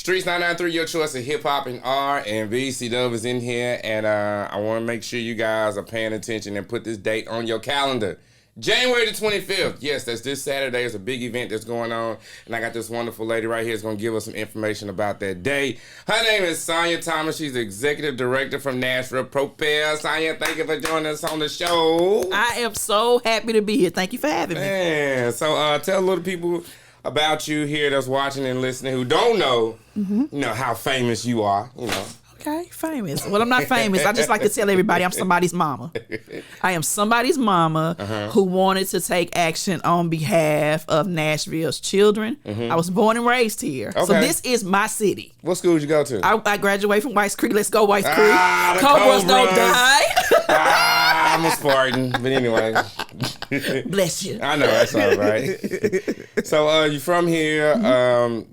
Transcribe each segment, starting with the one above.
Streets 993, your choice of hip hop and R&B. C-Dub is in here, and I want to make sure you guys are paying attention and put this date on your calendar. January the 25th. Yes, that's this Saturday. It's a big event that's going on, and I got this wonderful lady right here that's going to give us some information about that day. Her name is Sonja Thomas. She's the executive director from Nashville, Propel. Sonja, thank you for joining us on the show. I am so happy to be here. Thank you for having me. Man, so tell little people about you here that's watching and listening who don't know, you know, how famous you are, you know. Okay, famous. Well, I'm not famous. I just like to tell everybody I'm somebody's mama. I am somebody's mama who wanted to take action on behalf of Nashville's children. I was born and raised here. Okay. So this is my city. What school did you go to? I graduated from Whites Creek. Let's go, Whites Creek. Cobras don't die. I'm a Spartan, but anyway. Bless you. I know, that's all right. So you're from here,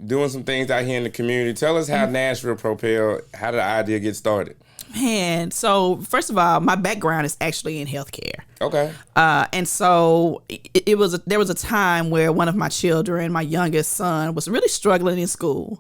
doing some things out here in the community. Tell us how Nashville Propel, how did the idea get started? Man, so first of all, my background is actually in healthcare. Okay. And so there was a time where one of my children, my youngest son, was really struggling in school.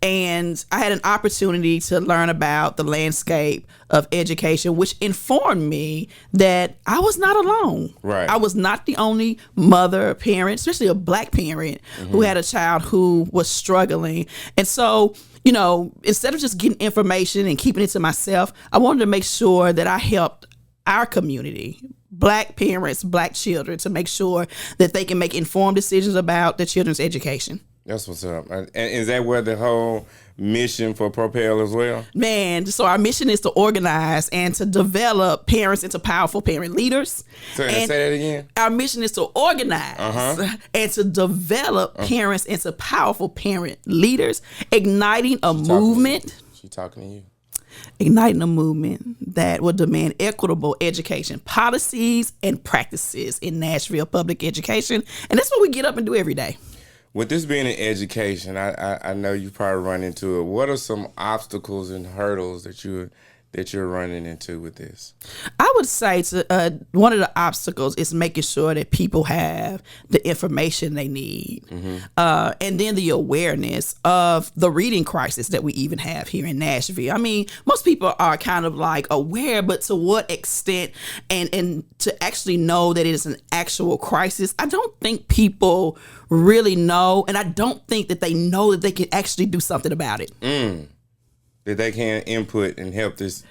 And I had an opportunity to learn about the landscape of education, which informed me that I was not alone. Right. I was not the only mother, parent, especially a black parent, who had a child who was struggling. And so, you know, instead of just getting information and keeping it to myself, I wanted to make sure that I helped our community, black parents, black children, to make sure that they can make informed decisions about their children's education. That's what's up. And is that where the whole mission for Propel as well? Man, so our mission is to organize and to develop parents into powerful parent leaders. Say that again. Our mission is to organize and to develop parents into powerful parent leaders, igniting a movement. She's talking to you. Igniting a movement that will demand equitable education policies and practices in Nashville public education. And that's what we get up and do every day. With this being in education, I know you probably run into it. What are some obstacles and hurdles that you're running into with this? I would say one of the obstacles is making sure that people have the information they need. And then the awareness of the reading crisis that we even have here in Nashville. I mean, most people are kind of like aware, but to what extent and to actually know that it is an actual crisis, I don't think people really know. And I don't think that they know that they can actually do something about it. That they can input and help this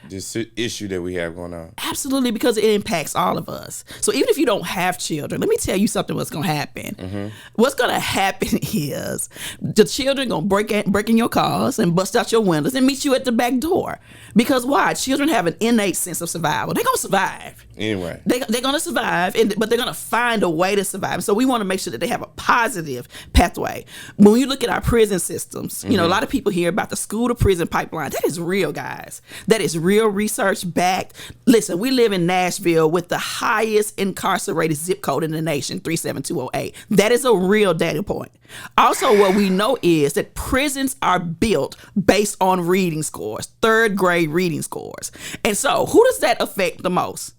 issue that we have going on. Absolutely, because it impacts all of us. So even if you don't have children, let me tell you something what's going to happen. What's going to happen is the children going to break in your cars and bust out your windows and meet you at the back door. Because why? Children have an innate sense of survival. They're going to survive. Anyway. They're going to survive, but they're going to find a way to survive. So we want to make sure that they have a positive pathway. When you look at our prison systems, you know, a lot of people hear about the school to prison pipeline. That is real, guys. That is real research backed. Listen, we live in Nashville with the highest incarcerated zip code in the nation, 37208. That is a real data point. Also, what we know is that prisons are built based on reading scores, third grade reading scores. And so who does that affect the most?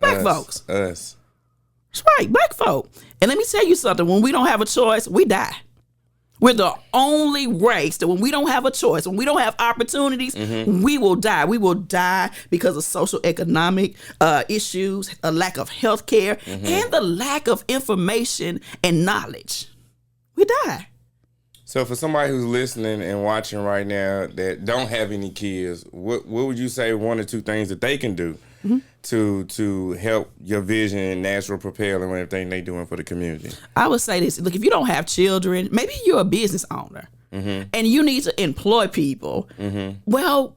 Black folks. Us. That's right, black folk. And let me tell you something. When we don't have a choice, we die. We're the only race that when we don't have a choice, when we don't have opportunities, we will die. We will die because of social economic issues, a lack of health care, and the lack of information and knowledge. We die. So for somebody who's listening and watching right now that don't have any kids, what would you say one or two things that they can do to help your vision and Nashville Propel and everything they doing for the community? I would say this. Look, if you don't have children, maybe you're a business owner and you need to employ people. Well,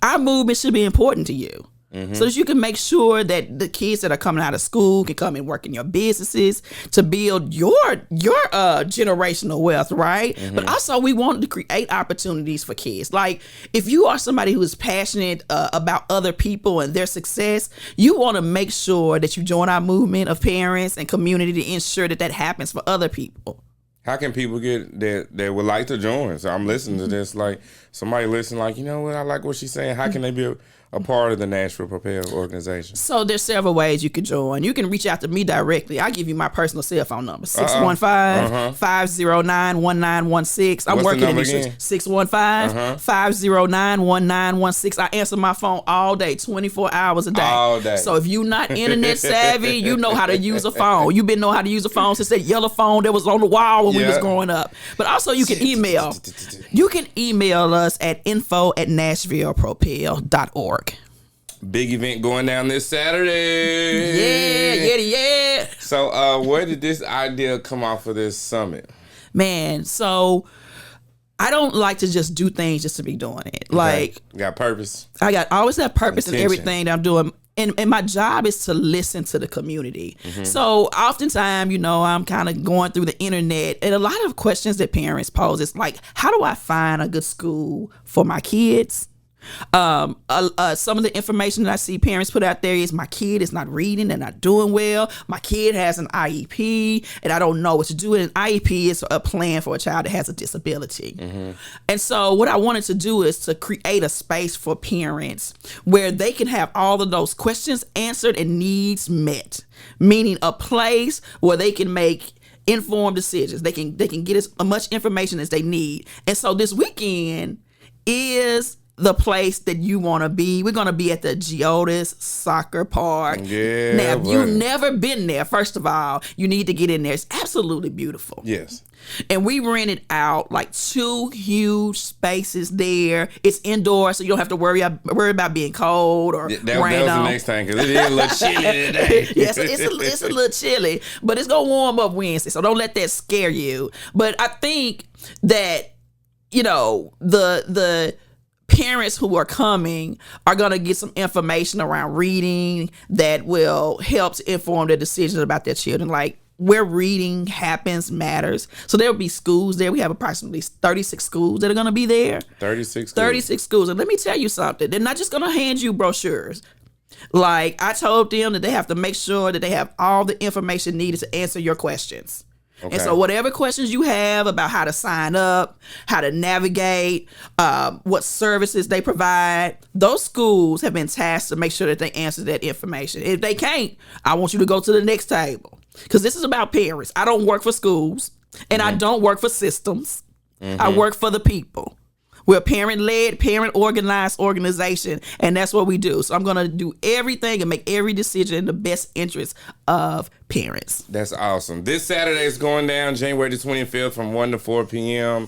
our movement should be important to you. So that you can make sure that the kids that are coming out of school can come and work in your businesses to build your generational wealth, right? But also we want to create opportunities for kids. Like if you are somebody who is passionate about other people and their success, you want to make sure that you join our movement of parents and community to ensure that that happens for other people. How can people get that would like to join? So I'm listening to this, like somebody listening, like, you know what, I like what she's saying. How can they be a part of the Nashville Propel organization? So there's several ways you can join. You can reach out to me directly. I'll give you my personal cell phone number, 615-509-1916. I'm working in 615-509-1916. I answer my phone all day, 24 hours a day. All day. So if you're not internet savvy, you know how to use a phone. You've been knowing how to use a phone since that yellow phone that was on the wall when we was growing up. But also you can email. You can email us at info@nashvillepropel.org. Big event going down this Saturday. Yeah. So where did this idea come off of this summit? Man, so I don't like to just do things just to be doing it. Like, got purpose. I always have purpose in Intention. everything that I'm doing. And my job is to listen to the community. So oftentimes, I'm kind of going through the internet, and a lot of questions that parents pose is like, how do I find a good school for my kids? Some of the information that I see parents put out there is my kid is not reading, they're not doing well. My kid has an IEP and I don't know what to do. And an IEP is a plan for a child that has a disability. And so what I wanted to do is to create a space for parents where they can have all of those questions answered and needs met, meaning a place where they can make informed decisions. They can get as much information as they need. And so this weekend is the place that you want to be. We're going to be at the Geodis Park. Yeah. Now, if you've never been there, first of all, you need to get in there. It's absolutely beautiful. Yes. And we rented out like 2 huge spaces there. It's indoor, so you don't have to worry about being cold or that was the next thing, because it is a little chilly today. Yes, it's a little chilly, but it's going to warm up Wednesday, so don't let that scare you. But I think that, the parents who are coming are going to get some information around reading that will help to inform their decisions about their children, like where reading happens matters. So there will be schools there. We have approximately 36 schools that are going to be there. 36 schools. 36 schools. And let me tell you something. They're not just going to hand you brochures. Like, I told them that they have to make sure that they have all the information needed to answer your questions. Okay. And so whatever questions you have about how to sign up, how to navigate, what services they provide, those schools have been tasked to make sure that they answer that information. If they can't, I want you to go to the next table, because this is about parents. I don't work for schools, and I don't work for systems. I work for the people. We're a parent-led, parent-organized organization, and that's what we do. So I'm going to do everything and make every decision in the best interest of parents. That's awesome. This Saturday is going down January the 25th from 1 to 4 p.m.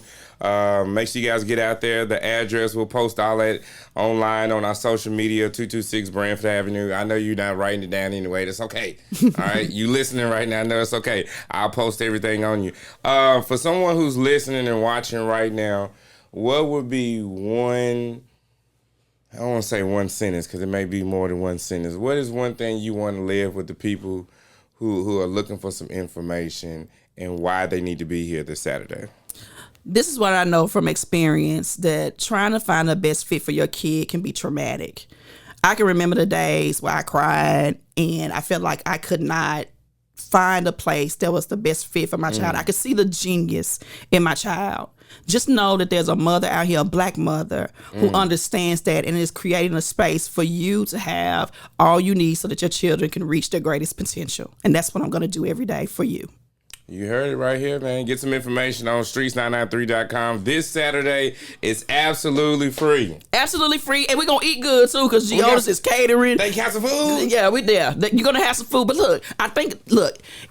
Make sure you guys get out there. The address, we'll post all that online on our social media, 226 Bransford Avenue. I know you're not writing it down anyway. That's okay. All right? You listening right now. I know it's okay. I'll post everything on you. For someone who's listening and watching right now, what would be one, I don't want to say one sentence because it may be more than one sentence. What is one thing you want to live with the people who are looking for some information and why they need to be here this Saturday? This is what I know from experience, that trying to find the best fit for your kid can be traumatic. I can remember the days where I cried and I felt like I could not find a place that was the best fit for my child. I could see the genius in my child. Just know that there's a mother out here, a Black mother, who understands that and is creating a space for you to have all you need so that your children can reach their greatest potential. And that's what I'm going to do every day for you. You heard it right here, man. Get some information on streets993.com. This Saturday is absolutely free. Absolutely free. And we're going to eat good, too, because Geodis is catering. They got some food? Yeah, we're there. You're going to have some food. But look,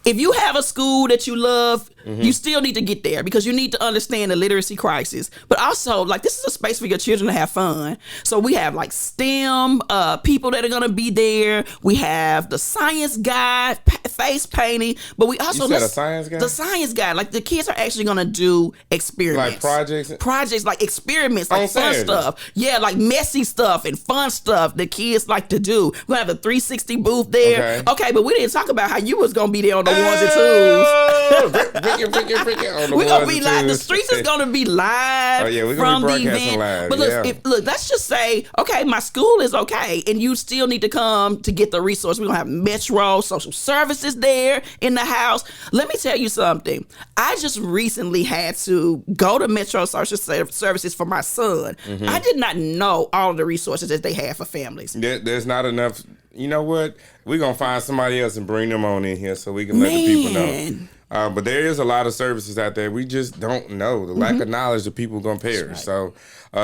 if you have a school that you love, you still need to get there, because you need to understand the literacy crisis. But also, this is a space for your children to have fun. So we have, STEM people that are going to be there. We have the science guy, face painting. But we also... You said a science guy? The science guy. The kids are actually going to do experiments. Like projects? Projects, experiments, on fun stuff. Yeah, messy stuff and fun stuff that kids like to do. We're going to have a 360 booth there. Okay, but we didn't talk about how you was going to be there on the ones and twos. freaking on the We're gonna ones be and live. The twos. streets is gonna be live. Oh, yeah, we're gonna from be the broadcasting event. live, But look, yeah. look, let's just say, okay, my school is okay, and you still need to come to get the resource. We're gonna have Metro social services there in the house. Let me tell you something. I just recently had to go to Metro social services for my son. Mm-hmm. I did not know all of the resources that they have for families. There's not enough. You know what? We're going to find somebody else and bring them on in here so we can let the people know. But there is a lot of services out there. We just don't know. The lack of knowledge, the people are going to perish. Right. So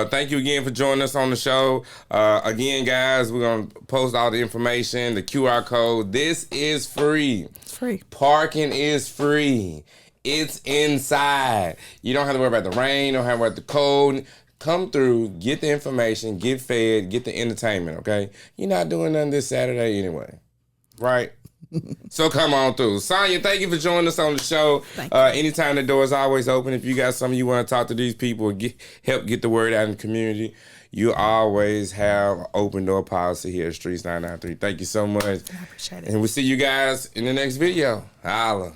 thank you again for joining us on the show. Again, guys, we're going to post all the information, the QR code. This is free. It's free. Parking is free. It's inside. You don't have to worry about the rain. Don't have to worry about the cold. Come through, get the information, get fed, get the entertainment, okay? You're not doing nothing this Saturday anyway, right? So come on through. Sonja, thank you for joining us on the show. Anytime the door is always open. If you got something you want to talk to these people and help get the word out in the community, you always have open door policy here at Streets 993. Thank you so much. I appreciate it. And we'll see you guys in the next video. Holla.